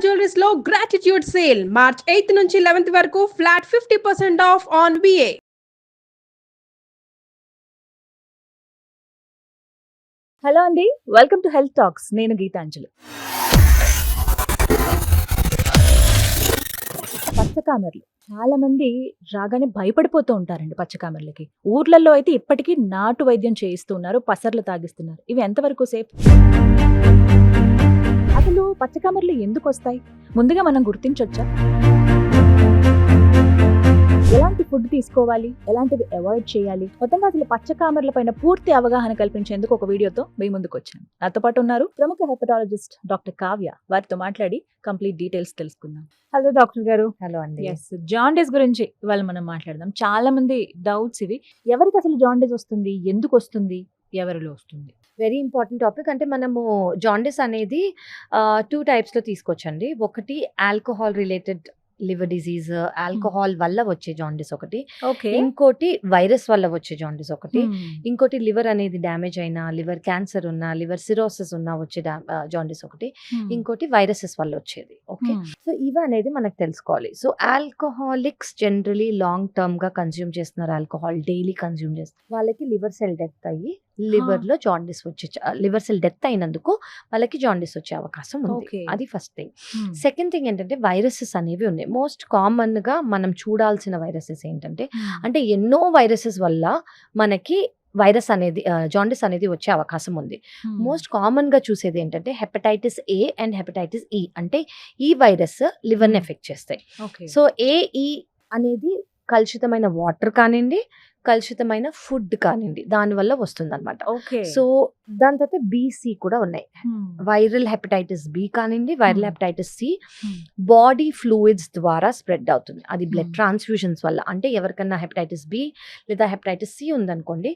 Jewelleries లో gratitude sale March 8 నుంచి 11 వరకు flat 50% of on VA. Hello అండి, వెల్కమ్ టు హెల్త్ టాక్స్. నేను గీతాంజలి. పచ్చకామెర్లు చాలా మంది రాగానే భయపడిపోతూ ఉంటారండి. పచ్చకామెర్లకి ఊర్లలో అయితే ఇప్పటికీ నాటు వైద్యం చేయిస్తున్నారు, పసర్లు తాగిస్తున్నారు. ఇవి ఎంతవరకు సేఫ్? అసలు పచ్చకామెర్లు ఎందుకు వస్తాయి? ముందుగా మనం గుర్తించొచ్చా? ఎలాంటి ఫుడ్ తీసుకోవాలి, ఎలాంటివి అవాయిడ్ చేయాలి, మొత్తంగా అసలు పచ్చకామెర్ల పైన పూర్తి అవగాహన కల్పించేందుకు ఒక వీడియోతో మీ ముందుకు వచ్చాను. నాతో పాటు ఉన్నారు ప్రముఖ హెపటాలజిస్ట్ డాక్టర్ కావ్య. వారితో మాట్లాడి కంప్లీట్ డీటెయిల్స్ తెలుసుకుందాం. హలో డాక్టర్ గారు. హలో అండి. జాండీస్ గురించి ఇవాళ మనం మాట్లాడదాం. చాలా మంది డౌట్స్ ఇవి. ఎవరికి అసలు జాండీస్ వస్తుంది, ఎందుకు వస్తుంది, ఎవరిలో వస్తుంది? Very important topic. అంటే మనము జాండిస్ అనేది 2 టైప్స్లో తీసుకోవచ్చండి. ఒకటి alcohol related liver disease, alcohol వల్ల వచ్చే జాండిస్ ఒకటి. ఓకే. ఇంకోటి వైరస్ వల్ల వచ్చే జాండిస్ ఒకటి. ఇంకోటి లివర్ అనేది డ్యామేజ్ అయినా, లివర్ క్యాన్సర్ ఉన్నా, లివర్ సిరోసిస్ ఉన్నా వచ్చే జాండిస్ ఒకటి. ఇంకోటి వైరసెస్ వల్ల వచ్చేది. ఓకే, సో ఇవి అనేది మనకు తెలుసుకోవాలి. So alcoholics generally long term గా కన్జ్యూమ్ చేస్తున్నారు, ఆల్కహాల్ డైలీ కన్జ్యూమ్ చేస్తున్నారు. వాళ్ళకి లివర్ సెల్ డెత్ అయ్యి లివర్ లో జాండిస్ వచ్చే, లివర్ సెల్ డెత్ అయినందుకు వాళ్ళకి జాండిస్ వచ్చే అవకాశం ఉంది. అది ఫస్ట్ థింగ్. సెకండ్ థింగ్ ఏంటంటే వైరసెస్ అనేవి ఉన్నాయి. మోస్ట్ కామన్ గా మనం చూడాల్సిన వైరసెస్ ఏంటంటే, అంటే ఎన్నో వైరసెస్ వల్ల మనకి వైరస్ అనేది జాండిస్ అనేది వచ్చే అవకాశం ఉంది. మోస్ట్ కామన్ గా చూసేది ఏంటంటే హెపటైటిస్ ఏ అండ్ హెపటైటిస్ ఈ. అంటే ఈ వైరస్ లివర్ ని ఎఫెక్ట్ చేస్తాయి. సో ఏఈ అనేది కలుషితమైన వాటర్ కానివ్వండి, కలుషితమైన ఫుడ్ కానివ్వండి, దానివల్ల వస్తుంది అనమాట. సో దాని తర్వాత బీసీ కూడా ఉన్నాయి. వైరల్ హెపటైటిస్ బి కానివ్వండి, viral hepatitis C body fluids ద్వారా స్ప్రెడ్ అవుతుంది. అది బ్లడ్ ట్రాన్స్ఫ్యూషన్స్ వల్ల. అంటే ఎవరికన్నా హెపటైటిస్ బి లేదా హెపటైటిస్ సి ఉందనుకోండి,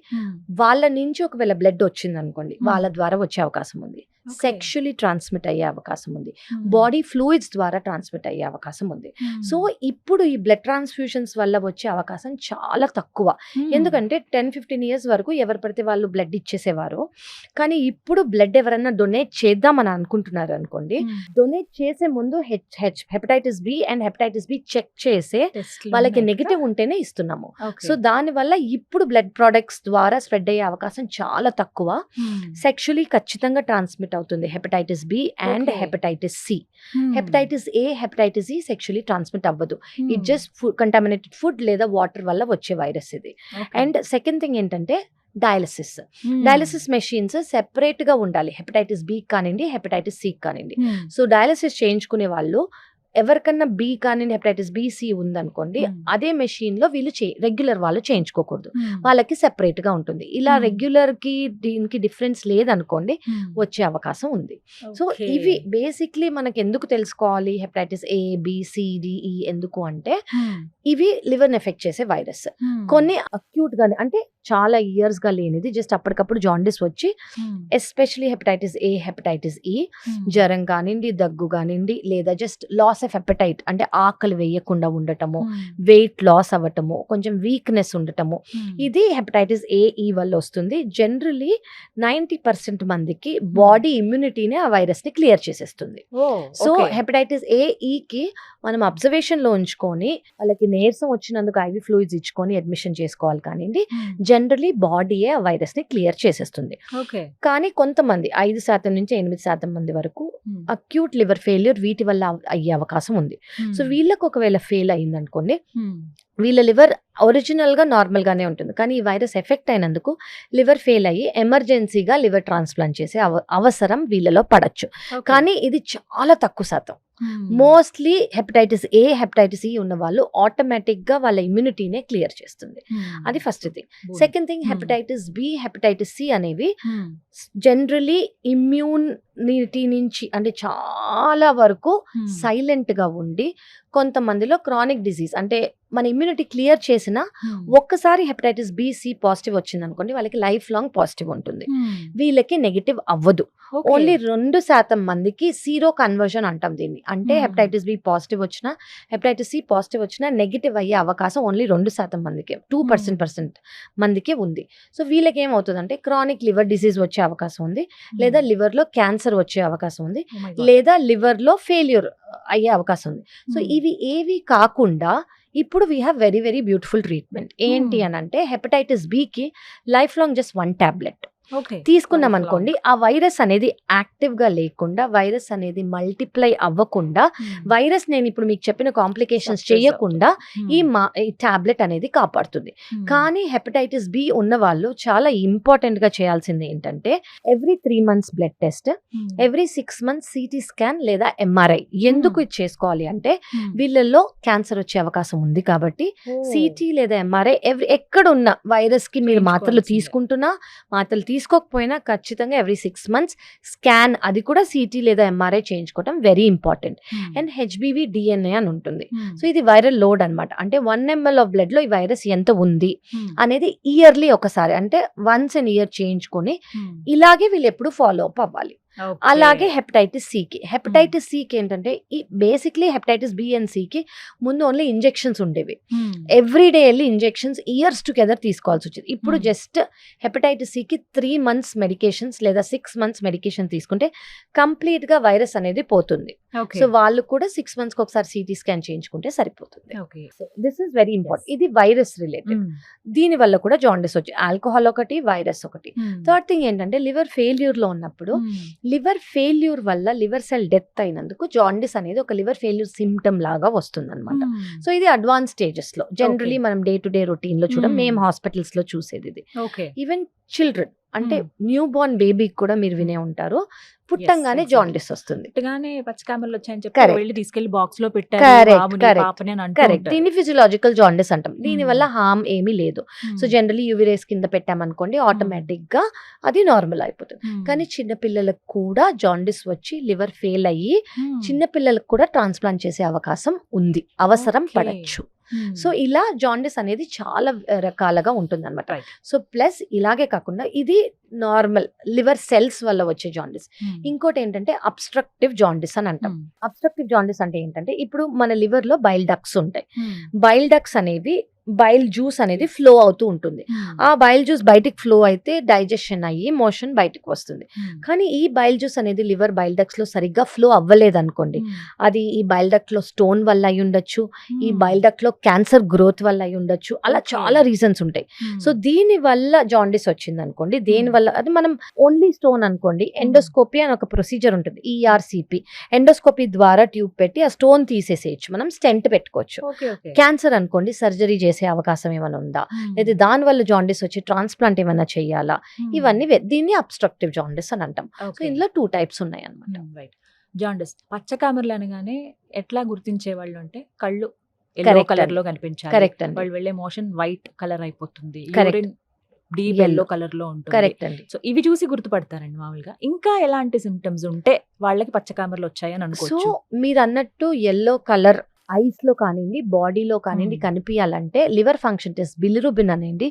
వాళ్ళ నుంచి ఒకవేళ బ్లడ్ వచ్చింది అనుకోండి, వాళ్ళ ద్వారా వచ్చే అవకాశం ఉంది. సెక్షువలీ ట్రాన్స్మిట్ అయ్యే అవకాశం ఉంది. బాడీ ఫ్లూయిడ్స్ ద్వారా ట్రాన్స్మిట్ అయ్యే అవకాశం ఉంది. సో ఇప్పుడు ఈ బ్లడ్ ట్రాన్స్ఫ్యూషన్స్ వల్ల వచ్చే అవకాశం చాలా తక్కువ. ఎందుకంటే 10-15 years వరకు ఎవరు పడితే వాళ్ళు బ్లడ్ ఇచ్చేసేవారు. కానీ ఇప్పుడు బ్లడ్ ఎవరన్నా డొనేట్ చేద్దామని అనుకుంటున్నారు అనుకోండి, డొనేట్ చేసే ముందు hepatitis B and hepatitis B check చేసే వాళ్ళకి నెగిటివ్ ఉంటేనే ఇస్తున్నాము. సో దాని వల్ల ఇప్పుడు బ్లడ్ ప్రొడక్ట్స్ ద్వారా స్ప్రెడ్ అయ్యే అవకాశం చాలా తక్కువ. సెక్షువలీ ఖచ్చితంగా ట్రాన్స్మిట్ అవుతుంది hepatitis B and hepatitis C. Hepatitis A, hepatitis E sexually transmit అవ్వదు. ఇట్ జస్ట్ కంటామినేటెడ్ ఫుడ్ లేదా వాటర్ వల్ల వచ్చే వైరస్ ఇది. అండ్ సెకండ్ థింగ్ ఏంటంటే డయాలసిస్ మెషిన్స్ సెపరేట్ గా ఉండాలి. హెపటైటిస్ బి కానివ్వండి, హెపటైటిస్ సి కానివ్వండి. సో డయాలసిస్ చేయించుకునే వాళ్ళు ఎవరికన్నా బి కానివ్వండి, హెపటైటిస్ బిసి ఉందనుకోండి, అదే మెషిన్ లో వీళ్ళు రెగ్యులర్ వాళ్ళు చేయించుకోకూడదు. వాళ్ళకి సెపరేట్ గా ఉంటుంది. ఇలా రెగ్యులర్ కి దీనికి డిఫరెన్స్ లేదనుకోండి, వచ్చే అవకాశం ఉంది. సో ఇవి బేసిక్లీ మనకి ఎందుకు తెలుసుకోవాలి hepatitis A, B, C, D, E ఎందుకు అంటే ఇవి లివర్ ని ఎఫెక్ట్ చేసే వైరస్. కొన్ని అక్యూట్ గా అంటే చాలా ఇయర్స్ గా లేనిది, జస్ట్ అప్పటికప్పుడు జాండిస్ వచ్చి ఎస్పెషలీ హెపటైటిస్ ఏ, హెపటైటిస్ ఈ జ్వరం కానివ్వండి, దగ్గు కానివ్వండి, లేదా జస్ట్ లాస్ ఆఫ్ హెపటైట్ అంటే ఆకలి వేయకుండా ఉండటము, వెయిట్ లాస్ అవ్వటము, కొంచెం వీక్నెస్ ఉండటము, ఇది హెపటైటిస్ ఏ, ఈ వల్ల వస్తుంది. జనరలీ 90% మందికి బాడీ ఇమ్యూనిటీనే ఆ వైరస్ ని క్లియర్ చేసేస్తుంది. సో హెపటైటిస్ ఏ, ఈకి మనం అబ్జర్వేషన్ లో ఉంచుకొని వాళ్ళకి నీరసం వచ్చినందుకు ఐవి ఫ్లూయిడ్స్ ఇచ్చుకొని అడ్మిషన్ చేసుకోవాలి కానివ్వండి, జనరలీ బాడీయే ఆ వైరస్ ని క్లియర్ చేసేస్తుంది. కానీ కొంతమంది 5% నుంచి 8% మంది వరకు అక్యూట్ లివర్ ఫెయిల్యూర్ వీటి వల్ల అయ్యే అవకాశం ఉంది. సో వీళ్ళకి ఒకవేళ ఫెయిల్ అయింది అనుకోండి, వీళ్ళ లివర్ ఒరిజినల్ గా నార్మల్ గానే ఉంటుంది, కానీ ఈ వైరస్ ఎఫెక్ట్ అయినందుకు లివర్ ఫెయిల్ అయ్యి ఎమర్జెన్సీగా లివర్ ట్రాన్స్ప్లాంట్ చేసే అవసరం వీళ్ళలో పడచ్చు. కానీ ఇది చాలా తక్కువ శాతం. మోస్ట్లీ హెపటైటిస్ ఏ, హెపటైటిస్ ఈ ఉన్న వాళ్ళు ఆటోమేటిక్ గా వాళ్ళ ఇమ్యూనిటీనే క్లియర్ చేస్తుంది. అది first thing. Second thing hepatitis B, hepatitis C అనేవి జనరలీ ఇమ్యూనిటీ నుంచి అంటే చాలా వరకు సైలెంట్ గా ఉండి, కొంతమందిలో క్రానిక్ డిజీజ్ అంటే మన ఇమ్యూనిటీ క్లియర్ చేసిన ఒక్కసారి హెపటైటిస్ బి, సి పాజిటివ్ వచ్చింది అనుకోండి, వాళ్ళకి లైఫ్ లాంగ్ పాజిటివ్ ఉంటుంది. వీళ్ళకి నెగిటివ్ అవ్వదు. ఓన్లీ 2% మందికి సీరో కన్వర్జన్ అంటాం దీన్ని. అంటే హెపటైటిస్ బి పాజిటివ్ వచ్చినా హెపటైటిస్ సి పాజిటివ్ వచ్చినా నెగిటివ్ అయ్యే అవకాశం ఓన్లీ 2% మందికే 2% మందికే ఉంది. సో వీళ్ళకి ఏమవుతుందంటే క్రానిక్ లివర్ డిసీజ్ వచ్చే అవకాశం ఉంది, లేదా లివర్ లో క్యాన్సర్ వచ్చే అవకాశం ఉంది, లేదా లివర్ లో ఫెయిల్యూర్ అయ్యే అవకాశం ఉంది. సో ఇవి ఏవి కాకుండా ఇప్పుడు we have very very beautiful treatment. ఏంటి అని అంటే హెపటైటిస్ బికి లైఫ్ లాంగ్ జస్ట్ 1 టాబ్లెట్ తీసుకున్నాం అనుకోండి, ఆ వైరస్ అనేది యాక్టివ్ గా లేకుండా, వైరస్ అనేది మల్టిప్లై అవ్వకుండా, వైరస్ నేను ఇప్పుడు మీకు చెప్పిన కాంప్లికేషన్స్ చేయకుండా ఈ టాబ్లెట్ అనేది కాపాడుతుంది. కానీ హెపటైటిస్ బి ఉన్న వాళ్ళు చాలా ఇంపార్టెంట్ గా చేయాల్సింది ఏంటంటే every 3 months blood test, every 6 months CT scan లేదా ఎంఆర్ఐ. ఎందుకు ఇది చేసుకోవాలి అంటే వీళ్ళల్లో క్యాన్సర్ వచ్చే అవకాశం ఉంది కాబట్టి సిటీ లేదా ఎంఆర్ఐ ఎక్కడ ఉన్న వైరస్ కి మీరు మాత్రలు తీసుకుంటున్నా, మాత్రలు తీసుకోకపోయినా ఖచ్చితంగా ఎవ్రీ 6 months స్కాన్, అది కూడా సిటీ లేదా ఎంఆర్ఐ చేయించుకోవడం very important. And HBV DNA అని ఉంటుంది. సో ఇది వైరల్ లోడ్ అనమాట. అంటే 1 ml ఆఫ్ బ్లడ్ లో ఈ వైరస్ ఎంత ఉంది అనేది ఇయర్లీ ఒకసారి, అంటే వన్స్ అన్ ఇయర్ చేయించుకొని ఇలాగే వీళ్ళు ఎప్పుడు ఫాలో అప్ అవ్వాలి. అలాగే హెపటైటిస్ సికి ఏంటంటే ఈ బేసిక్లీ హెపటైటిస్ బి అండ్ సికి ముందు ఓన్లీ ఇంజెక్షన్స్ ఉండేవి. ఎవ్రీడే వెళ్ళి ఇంజెక్షన్స్ ఇయర్స్ టుగెదర్ తీసుకోవాల్సి వచ్చేది. ఇప్పుడు జస్ట్ హెపటైటిస్ సికి 3 months మెడికేషన్స్ లేదా 6 months మెడికేషన్ తీసుకుంటే కంప్లీట్ గా వైరస్ అనేది పోతుంది. సో వాళ్ళు కూడా 6 months కి ఒకసారి సిటీ స్కాన్ చేయించుకుంటే సరిపోతుంది. This is very important. ఇది వైరస్ రిలేటెడ్. దీని వల్ల కూడా జాండిస్ వచ్చి ఆల్కహాల్ ఒకటి, వైరస్ ఒకటి. థర్డ్ థింగ్ ఏంటంటే లివర్ ఫెయిల్యూర్ లో ఉన్నప్పుడు లివర్ ఫెయిల్యూర్ వల్ల లివర్ సెల్ డెత్ అయినందుకు జాండిస్ అనేది ఒక లివర్ ఫెయిల్యూర్ సిమ్టమ్ లాగా వస్తుంది అనమాట. సో ఇది అడ్వాన్స్ స్టేజెస్ లో జనరలీ మనం డే టు డే రొటీన్ లో చూడం, మేము హాస్పిటల్స్ లో చూసేది ఇది. ఈవెన్ చిల్డ్రన్ అంటే న్యూ బోర్న్ బేబీకి కూడా మీరు వినే ఉంటారు, పుట్టంగానే జాండిస్ వస్తుంది. పచ్చకామర్లు వచ్చాయని చెప్పి వెళ్ళి తీసుకెళ్లి బాక్స్ లో పెట్టారు. కరెక్ట్. దీన్ని ఫిజియలాజికల్ జాండిస్ అంటాం. దీని వల్ల హార్మ్ ఏమీ లేదు. సో జనరలీ యూవీ రేస్ కింద పెట్టామనుకోండి ఆటోమేటిక్ గా అది నార్మల్ అయిపోతుంది. కానీ చిన్న పిల్లలకు కూడా జాండిస్ వచ్చి లివర్ ఫెయిల్ అయ్యి చిన్న పిల్లలకు కూడా ట్రాన్స్ప్లాంట్ చేసే అవకాశం ఉంది, అవసరం పడచ్చు. సో ఇలా జాండిస్ అనేది చాలా రకాలుగా ఉంటుంది అనమాట. సో ప్లస్ ఇలాగే కాకుండా ఇది నార్మల్ లివర్ సెల్స్ వల్ల వచ్చే జాండిస్. ఇంకోటి ఏంటంటే అబ్స్ట్రక్టివ్ జాండిస్ అని అంటాం. అబ్స్ట్రక్టివ్ జాండిస్ అంటే ఏంటంటే ఇప్పుడు మన లివర్ లో బైల్ డక్ట్స్ ఉంటాయి. బైల్ డక్ట్స్ అనేవి బైల్ జ్యూస్ అనేది ఫ్లో అవుతూ ఉంటుంది. ఆ బైల్ జ్యూస్ బయటికి ఫ్లో అయితే డైజెషన్ అయ్యి మోషన్ బయటకు వస్తుంది. కానీ ఈ బైల్ జ్యూస్ అనేది లివర్ బైల్ డక్ట్స్ లో సరిగ్గా ఫ్లో అవ్వలేదు అనుకోండి, అది ఈ బైల్ డక్ట్ లో స్టోన్ వల్ల అయి ఉండొచ్చు, ఈ బైల్ డక్ట్ లో క్యాన్సర్ గ్రోత్ వల్ల అయి ఉండొచ్చు, అలా చాలా రీజన్స్ ఉంటాయి. సో దీని వల్ల జాండిస్ వచ్చింది అనుకోండి, దేని వల్ల అది మనం ఓన్లీ స్టోన్ అనుకోండి, ఎండోస్కోపీ అని ఒక ప్రొసీజర్ ఉంటుంది, ఈఆర్సిపి. ఎండోస్కోపీ ద్వారా ట్యూబ్ పెట్టి ఆ స్టోన్ తీసేసేయచ్చు, మనం స్టెంట్ పెట్టుకోవచ్చు. క్యాన్సర్ అనుకోండి సర్జరీ చేసే అవకాశం ఏమైనా ఉందా, లేదా దాని వల్ల జాండిస్ వచ్చి ట్రాన్స్ప్లాంట్ ఏమైనా చేయాలా, ఇవన్నీ దీన్ని అబ్స్ట్రక్టివ్ జాండిస్ అని అంటాం. సో ఇందులో 2 types ఉన్నాయి అన్నమాట. జాండిస్ పచ్చకామర్లు అనగానే ఎట్లా గుర్తించే వాళ్ళు అంటే కళ్ళు ఎల్లో కలర్ లో కనిపించాలి, కరెక్ట్. వాళ్ళు వెళ్ళే మోషన్ వైట్ కలర్ అయిపోతుంది, కరెక్ట్, డీప్ ఎల్లో కలర్ లో ఉంటుంది. కరెక్ట్ అండి. సో ఇవి చూసి గుర్తుపడతారండి మామూలుగా. ఇంకా ఎలాంటి సిమ్టమ్స్ ఉంటే వాళ్ళకి పచ్చకామర్లు వచ్చాయని అనుకోవచ్చు? సో మీరు అన్నట్టు ఎల్లో కలర్ ఐస్ లో కానివ్వండి, బాడీలో కానివ్వండి కనిపించాలంటే లివర్ ఫంక్షన్ టెస్ట్ బిలిరుబిన్ అనేది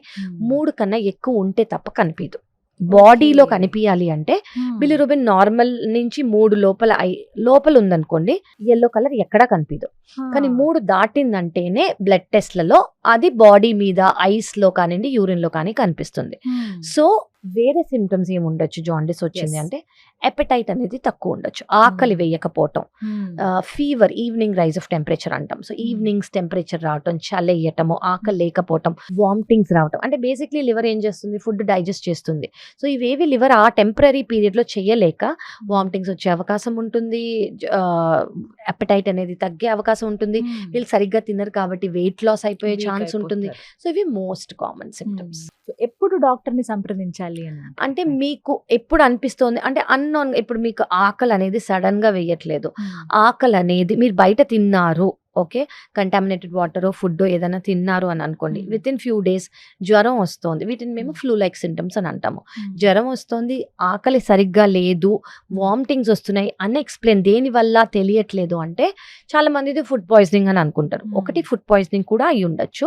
3 కన్నా ఎక్కువ ఉంటే తప్ప కనిపించదు. బాడీలో కనిపించాలి అంటే బిలిరుబిన్ నార్మల్ నుంచి 3 లోపల ఉందనుకోండి ఎల్లో కలర్ ఎక్కడా కనిపించదు. కానీ 3 దాటిందంటేనే బ్లడ్ టెస్ట్లలో అది బాడీ మీద ఐస్ లో కానివ్వండి యూరిన్ లో కానీ కనిపిస్తుంది. సో వేరే సిమ్టమ్స్ ఏమి ఉండొచ్చు జాండిస్ వచ్చింది అంటే ఎపెటైట్ అనేది తక్కువ ఉండొచ్చు, ఆకలి వేయకపోవటం, fever, evening rise of temperature అంటాం. సో ఈవినింగ్స్ టెంపరేచర్ రావటం, చలేయటము, ఆకలి లేకపోవటం, వామిటింగ్స్ రావటం. అంటే బేసిక్లీ లివర్ ఏం చేస్తుంది, ఫుడ్ డైజెస్ట్ చేస్తుంది. సో ఇవేవి లివర్ ఆ టెంపరీ పీరియడ్ లో చేయలేక వామిటింగ్స్ వచ్చే అవకాశం ఉంటుంది, ఎపెటైట్ అనేది తగ్గే అవకాశం ఉంటుంది. వీళ్ళు సరిగ్గా తినరు కాబట్టి వెయిట్ లాస్ అయిపోయే ఛాన్స్ ఉంటుంది. సో ఇవి మోస్ట్ కామన్ సిమ్టమ్స్. ఎప్పుడు డాక్టర్ ని సంప్రదించాలి అంటే మీకు ఎప్పుడు అనిపిస్తోంది అంటే అన్నోన్, ఇప్పుడు మీకు ఆకలి అనేది సడన్ గా వేయట్లేదు, ఆకలి అనేది మీరు బయట తిన్నారు ఓకే, కంటామినేటెడ్ వాటర్ ఫుడ్ ఏదైనా తిన్నారు అని అనుకోండి, విత్ ఇన్ ఫ్యూ డేస్ జ్వరం వస్తుంది, వీటిని మేము ఫ్లూ లైక్ సింటమ్స్ అని అంటాము. జ్వరం వస్తుంది, ఆకలి సరిగ్గా లేదు, వామిటింగ్స్ వస్తున్నాయి, అన్ఎక్స్ప్లెయిన్, దేని వల్ల తెలియట్లేదు అంటే చాలా మంది ఫుడ్ పాయిజనింగ్ అని అనుకుంటారు. ఒకటి ఫుడ్ పాయిజనింగ్ కూడా అయి ఉండొచ్చు.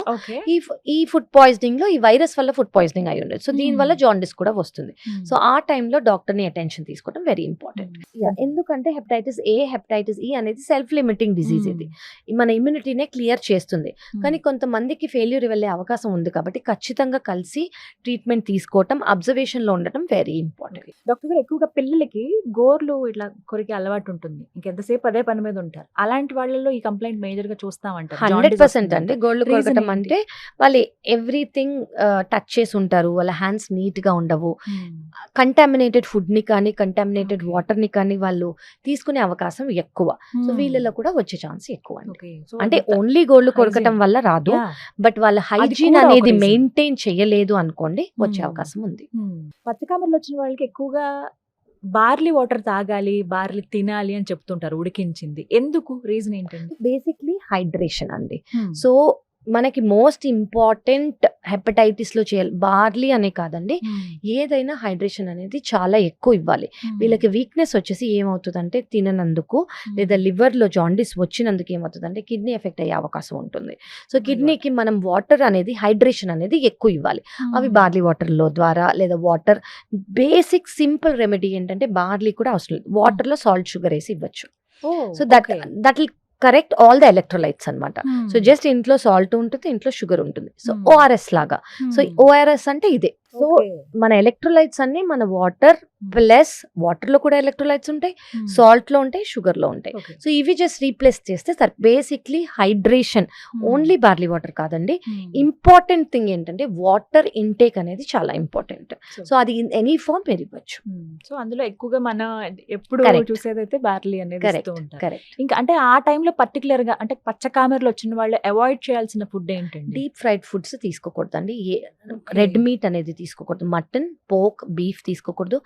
ఈ ఫుడ్ పాయిజనింగ్ లో ఈ వైరస్ వల్ల ఫుడ్ పాయిజనింగ్ అయి ఉండొచ్చు. సో దీని వల్ల జాండిస్ కూడా వస్తుంది. సో ఆ టైంలో డాక్టర్ ని అటెన్షన్ తీసుకోవడం వెరీ ఇంపార్టెంట్. ఎందుకంటే హెపటైటిస్ ఏ, హెపటైటిస్ ఈ అనేది సెల్ఫ్ లిమిటింగ్ డిసీజ్. ఇది మన ఇమ్యూనిటీనే క్లియర్ చేస్తుంది. కానీ కొంతమందికి ఫెయిల్యూర్ వెళ్ళే అవకాశం ఉంది కాబట్టి ఖచ్చితంగా కలిసి ట్రీట్మెంట్ తీసుకోవటం, అబ్జర్వేషన్ లో ఉండటం వెరీ ఇంపార్టెంట్. డాక్టర్ గారు, ఎక్కువగా పిల్లలకి గోర్లు ఇట్లా కొరికి అలవాటు ఉంటుంది, ఇంకెంతసేపు అదే పని మీద ఉంటారు. అలాంటి వాళ్ళలో ఈ కంప్లైంట్ మేజర్ గా చూస్తామంటారు. 100% అండి. గోళ్ళు కొరకటం అంటే వాళ్ళు ఎవ్రీథింగ్ టచ్ చేసి ఉంటారు, వాళ్ళ హ్యాండ్స్ నీట్ గా ఉండవు, కంటామినేటెడ్ ఫుడ్ ని కానీ కంటామినేటెడ్ వాటర్ ని కానీ వాళ్ళు తీసుకునే అవకాశం ఎక్కువ. సో వీళ్ళలో కూడా వచ్చే ఛాన్స్ ఎక్కువ అండి. అంటే ఓన్లీ గోళ్ళు కొరకటం వల్ల రాదు, బట్ వాళ్ళ హైజీన్ కూడా ఒక అనేది reason. మెయింటైన్ చేయలేదు అనుకోండి, వచ్చే అవకాశం ఉంది. పచ్చకామర్లు వచ్చిన వాళ్ళకి ఎక్కువగా బార్లీ వాటర్ తాగాలి, బార్లీ తినాలి అని చెప్తుంటారు, ఉడికించింది. ఎందుకు? రీజన్ ఏంటండి? బేసిక్లీ హైడ్రేషన్ అండి. సో మనకి మోస్ట్ ఇంపార్టెంట్ హెపటైటిస్ లో చేయాలి, బార్లీ అనే కాదండి, ఏదైనా హైడ్రేషన్ అనేది చాలా ఎక్కువ ఇవ్వాలి. వీళ్ళకి వీక్నెస్ వచ్చేసి ఏమవుతుందంటే తిననందుకు లేదా లివర్ లో జాండిస్ వచ్చినందుకు ఏమవుతుందంటే కిడ్నీ ఎఫెక్ట్ అయ్యే అవకాశం ఉంటుంది. సో కిడ్నీకి మనం వాటర్ అనేది, హైడ్రేషన్ అనేది ఎక్కువ ఇవ్వాలి. అవి బార్లీ వాటర్ లో ద్వారా లేదా వాటర్, బేసిక్ సింపుల్ రెమెడీ ఏంటంటే బార్లీ కూడా అవసరం లేదు, వాటర్ లో సాల్ట్ షుగర్ వేసి ఇవ్వచ్చు. So that will correct all the electrolytes అనమాట. సో జస్ట్ ఇంట్లో సాల్ట్ ఉంటుంది, ఇంట్లో షుగర్ ఉంటుంది. సో ఓఆర్ఎస్ లాగా. సో ఓఆర్ఎస్ అంటే ఇదే. సో మన ఎలక్ట్రోలైట్స్ అన్ని మన వాటర్ ప్లస్, వాటర్ లో కూడా ఎలక్ట్రోలైట్స్ ఉంటాయి, సాల్ట్ లో ఉంటాయి, షుగర్ లో ఉంటాయి. సో ఇవి జస్ట్ రీప్లేస్ చేస్తే sir basically hydration. Only barley water కాదండి, ఇంపార్టెంట్ థింగ్ ఏంటంటే వాటర్ ఇంటేక్ అనేది చాలా ఇంపార్టెంట్. సో అది ఎనీ ఫామ్ మీరు ఇవ్వచ్చు. సో అందులో ఎక్కువగా మనం ఎప్పుడు Correct. చూసేదైతే బార్లీ అనేది ఇస్తూ ఉంటారు. కరెక్ట్. ఇంకా అంటే ఆ టైంలో పర్టికులర్ గా అంటే పచ్చకామెరలు వచ్చిన వాళ్ళు అవాయిడ్ చేయాల్సిన ఫుడ్ ఏంటండి? డీప్ ఫ్రైడ్ ఫుడ్స్ తీసుకోకూడదు అండి. రెడ్ మీట్ అనేది తీసుకోకూడదు, మటన్, పోర్క్, బీఫ్ తీసుకోకూడదు.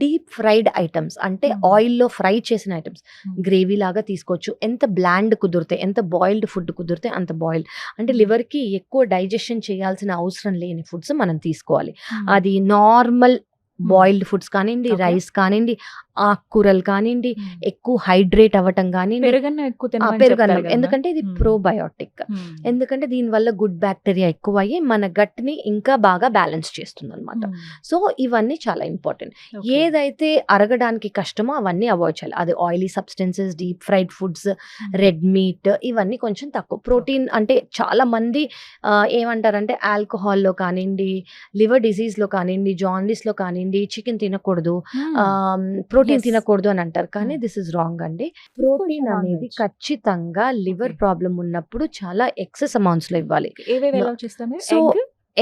డీప్ ఫ్రైడ్ ఐటమ్స్ అంటే ఆయిల్లో ఫ్రై చేసిన ఐటమ్స్, గ్రేవీ లాగా తీసుకోవచ్చు. ఎంత బ్లాండ్ కుదిరితే, ఎంత బాయిల్డ్ ఫుడ్ కుదిరితే అంత బాయిల్డ్, అంటే లివర్కి ఎక్కువ డైజెషన్ చేయాల్సిన అవసరం లేని ఫుడ్స్ మనం తీసుకోవాలి. అది నార్మల్ బాయిల్డ్ ఫుడ్స్ కానివ్వండి, Okay. రైస్ కానివ్వండి, ఆకుకూరలు కానివ్వండి, ఎక్కువ హైడ్రేట్ అవ్వటం కానివ్వండి, పెరుగన్న ఎక్కువ తినమని పెరుగన్నం, చెప్తారు కదా. ఎందుకంటే ఇది ప్రోబయోటిక్. ఎందుకంటే దీనివల్ల గుడ్ బ్యాక్టీరియా ఎక్కువ అయ్యి మన గట్ ని ఇంకా బాగా బ్యాలెన్స్ చేస్తుంది అనమాట. సో ఇవన్నీ చాలా ఇంపార్టెంట్. ఏదైతే అరగడానికి కష్టమో అవన్నీ అవాయిడ్ చేయాలి. అది oily substances, deep fried foods, red meat, ఇవన్నీ కొంచెం తక్కువ. ప్రోటీన్ అంటే చాలా మంది ఏమంటారంటే ఆల్కహాల్లో కానివ్వండి, లివర్ డిసీజ్లో కానివ్వండి, జాండిస్లో కానివ్వండి, చికెన్ తినకూడదు, ప్రోటీన్ Yes. తినకూడదు అని అంటారు. కానీ దిస్ ఇస్ రాంగ్ అండి. ప్రోటీన్ అనేది non-veg. ఖచ్చితంగా లివర్ Okay. ప్రాబ్లం ఉన్నప్పుడు చాలా ఎక్సెస్ అమౌంట్స్ లో ఇవ్వాలి. ఏవేవి No. ఎలా చేస్తాము? So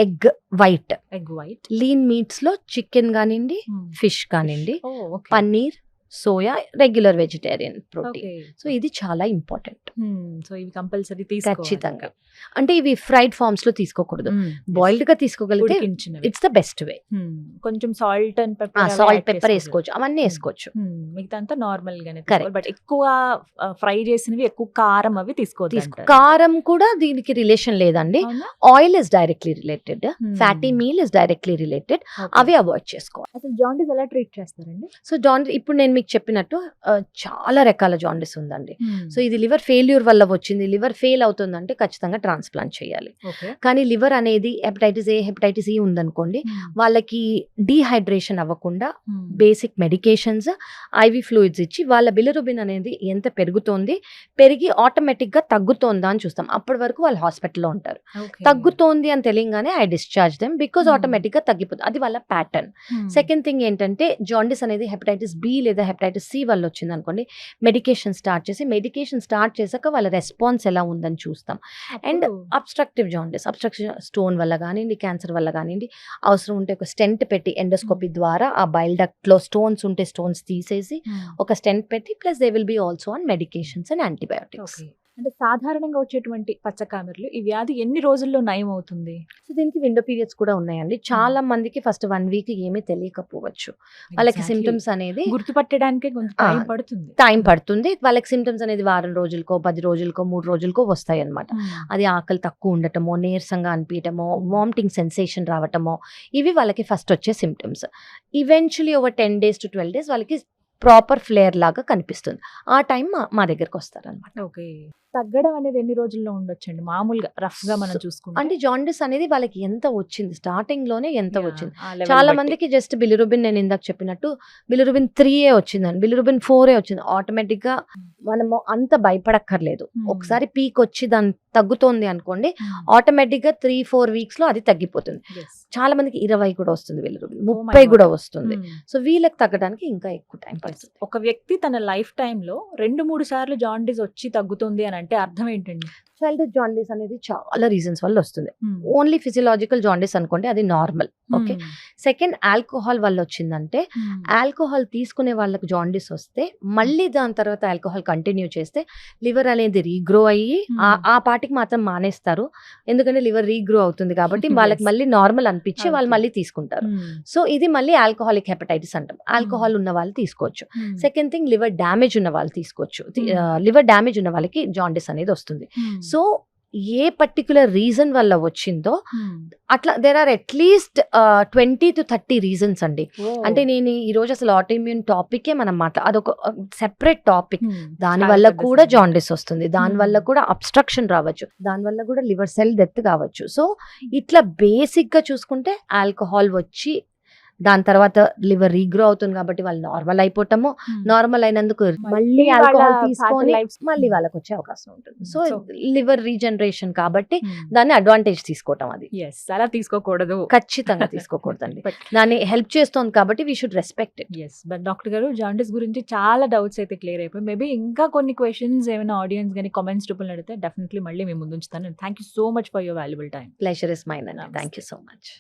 egg white, egg white, lean meats లో చికెన్ కానివ్వండి, ఫిష్ కానివ్వండి, paneer, paneer, soya, regular vegetarian protein. So ఇది చాలా ఇంపార్టెంట్. సో ఇవి కంపల్సరీ తీసుకోవాలి. ఖచ్చితంగా. అంటే ఇవి ఫ్రైడ్ ఫార్మ్స్ లో తీసుకోకూడదు, బాయిల్డ్ గా తీసుకోగలిగితే ఉడికించినవి. It's the best way. కొంచెం salt and pepper, salt, pepper వేసుకోవచ్చు, అవన్నీ వేసుకోవచ్చు. మిగతా అంతా నార్మల్ గానే Correct. బట్ ఎక్కువ ఫ్రై చేసినవి, ఎక్కువ కారం అవి తీసుకోవద్దు. కారం కూడా దీనికి రిలేషన్ లేదండి. Oil is directly related, fatty meal is directly related, అవి అవాయిడ్ చేసుకోవాలి. అసలు జాండీస్ ఎలా ట్రీట్ చేస్తారండి? సో జాండిస్ ఇప్పుడు నేను మీకు చెప్పినట్టు చాలా రకాల జాండిస్ ఉందండి. సో ఇది లివర్ ఫెయిల్యూర్ వల్ల వచ్చింది, లివర్ ఫెయిల్ అవుతుందంటే ఖచ్చితంగా ట్రాన్స్ప్లాంట్ చేయాలి. కానీ లివర్ అనేది హెపటైటిస్ ఏ, హెపటైటిస్ ఈ ఉందనుకోండి, వాళ్ళకి డీహైడ్రేషన్ అవ్వకుండా బేసిక్ మెడికేషన్స్, ఐవి ఫ్లూయిడ్స్ ఇచ్చి వాళ్ళ బిలిరుబిన్ అనేది ఎంత పెరుగుతోంది, పెరిగి ఆటోమేటిక్ గా తగ్గుతోందా అని చూస్తాం. అప్పటి వరకు వాళ్ళు హాస్పిటల్లో ఉంటారు. తగ్గుతోంది అని తెలియగానే I discharge them, because automatic గా తగ్గిపోతుంది. అది వాళ్ళ ప్యాటర్న్. సెకండ్ థింగ్ ఏంటంటే జాండిస్ అనేది హెపటైటిస్ బి లేదా హెపటైటిస్ సి వల్ల వచ్చింది అనుకోండి, మెడికేషన్ స్టార్ట్ చేశాక వాళ్ళ రెస్పాన్స్ ఎలా ఉందని చూస్తాం. And obstructive jaundice, obstructive stone వల్ల కానివ్వండి, క్యాన్సర్ వల్ల కానివ్వండి, అవసరం ఉంటే ఒక స్టెంట్ పెట్టి ఎండోస్కోపీ ద్వారా ఆ బైల్ డక్ట్ లో స్టోన్స్ ఉంటే స్టోన్స్ తీసేసి ఒక స్టెంట్ పెట్టి, plus they will be also on medications and antibiotics. అంటే సాధారణంగా వచ్చేటువంటి పచ్చకామెర్లు ఈ వ్యాధి ఎన్ని రోజుల్లో నయం అవుతుంది? సో దీనికి విండో పీరియడ్స్ కూడా ఉన్నాయండి. చాలా మందికి ఫస్ట్ 1 వీక్ ఏమీ తెలియకపోవచ్చు. వాళ్ళకి Exactly. సిమ్టమ్స్ అనేది గుర్తుపట్టడానికే కొంచెం ఆ, టైం పడుతుంది. టైం పడుతుంది. వాళ్ళకి సిమ్టమ్స్ అనేది వారం రోజులకో 10 రోజులకో 3 రోజులకో వస్తాయి అన్నమాట. అది ఆకలి తక్కువ ఉండటమో, నీరసంగా అనిపించటమో, వామిటింగ్ సెన్సేషన్ రావటమో, ఇవి వాళ్ళకి ఫస్ట్ వచ్చే symptoms. Eventually over 10 days to 12 days వాళ్ళకి ప్రాపర్ ఫ్లేర్ లాగా కనిపిస్తుంది. ఆ టైం మా దగ్గరకు వస్తారనమాట. ఓకే. తగ్గడం అనేది ఎన్ని రోజుల్లో ఉండొచ్చండి మామూలుగా రఫ్ గా మనం చూసుకుంటే? అంటే జాండిస్ అనేది వాళ్ళకి ఎంత వచ్చింది, స్టార్టింగ్ లోనే ఎంత Yeah, వచ్చింది. ఆ level చాలా బట్టి. మందికి జస్ట్ బిలిరుబిన్, నేను ఇందాక చెప్పినట్టు బిలిరుబిన్ 3 వచ్చిందండి, బిలిరుబిన్ 4 వచ్చింది. ఆటోమేటిక్ గా మనము అంత భయపడక్కర్లేదు. ఒకసారి పీక్ వచ్చి దాని తగ్గుతోంది అనుకోండి, ఆటోమేటిక్ గా 3-4 వీక్స్ లో అది తగ్గిపోతుంది. Yes. చాలా మందికి 20 కూడా వస్తుంది బిలిరుబిన్, Oh my 30 కూడా God. వస్తుంది. Hmm. సో వీళ్ళకి తగ్గడానికి ఇంకా ఎక్కువ టైం పడుతుంది. ఒక వ్యక్తి తన లైఫ్ టైమ్ లో 2-3 సార్లు జాండీస్ వచ్చి తగ్గుతుంది అని అంటే అర్థం ఏంటండి? చైల్డ్హుడ్ జాండీస్ అనేది చాలా రీజన్స్ వల్ల వస్తుంది. Hmm. ఓన్లీ ఫిజియలాజికల్ జాండీస్ అనుకోండి, అది normal. Okay. Hmm. Second, alcohol వల్ల వచ్చిందంటే, Hmm. ఆల్కహాల్ తీసుకునే వాళ్ళకి జాండీస్ వస్తే మళ్ళీ దాని తర్వాత ఆల్కహాల్ కంటిన్యూ చేస్తే లివర్ అనేది రీగ్రో అయ్యి ఆ పాటికి మాత్రం మానేస్తారు. ఎందుకంటే లివర్ రీగ్రో అవుతుంది కాబట్టి వాళ్ళకి Yes. మళ్ళీ నార్మల్ అనిపించి వాళ్ళు Okay. మళ్ళీ తీసుకుంటారు. Hmm. సో ఇది మళ్ళీ ఆల్కహాలిక్ హెపటైటిస్ అంటాం. ఆల్కహాల్ ఉన్న వాళ్ళు తీసుకోవచ్చు. Hmm. Second thing, liver damage ఉన్న వాళ్ళు తీసుకోవచ్చు. Hmm. లివర్ డ్యామేజ్ ఉన్న వాళ్ళకి జాండీస్ అనేది వస్తుంది. Hmm. సో ఏ పర్టికులర్ రీజన్ వల్ల వచ్చిందో Hmm. అట్లా దేర్ ఆర్ అట్లీస్ట్ 20 to 30 రీజన్స్ అండి. Oh. అంటే నేను ఈ రోజు అసలు ఆటోఇమ్యూన్ టాపికే మనం అదొక సెపరేట్ టాపిక్. Hmm. దాని చాలా వల్ల పెద్ద కూడా subject. జాండిస్ వస్తుంది, దాని వల్ల Hmm. కూడా అబ్స్ట్రక్షన్ రావచ్చు, దాని వల్ల కూడా లివర్ సెల్ డెత్ కావచ్చు. సో ఇట్లా బేసిక్ గా చూసుకుంటే ఆల్కహాల్ వచ్చి దాని తర్వాత లివర్ రీగ్రో అవుతుంది కాబట్టి వాళ్ళు నార్మల్ అయిపోవటము, Hmm. నార్మల్ అయినందుకు మళ్ళీ మళ్ళీ ఆల్కహాల్ వాళ్ళ తీసుకొని fatty lives- మళ్ళీ వాళ్ళకి వచ్చే అవకాశం ఉంటుంది. సో So- లివర్ రీజనరేషన్ కాబట్టి Hmm. దాన్ని అడ్వాంటేజ్ తీసుకోవటం అది Yes, అలా తీసుకోకూడదు. ఖచ్చితంగా తీసుకోకూడదండి. But దాన్ని హెల్ప్ చేస్తోంది కాబట్టి we should respect it. Yes, but doctor గారు జాండీస్ గురించి చాలా డౌట్స్ అయితే క్లియర్ అయిపోయి, మేబీ ఇంకా కొన్ని క్వశ్చన్స్ ఏమైనా ఆడియన్స్ కానీ కామెంట్స్ రూపంలో అడిగితే డెఫినెట్లీ మళ్ళీ మేము ముందు ఉంచుతాను. Thank you so much for your valuable time. Pleasure is mine అండి. Namaste. Thank you so much.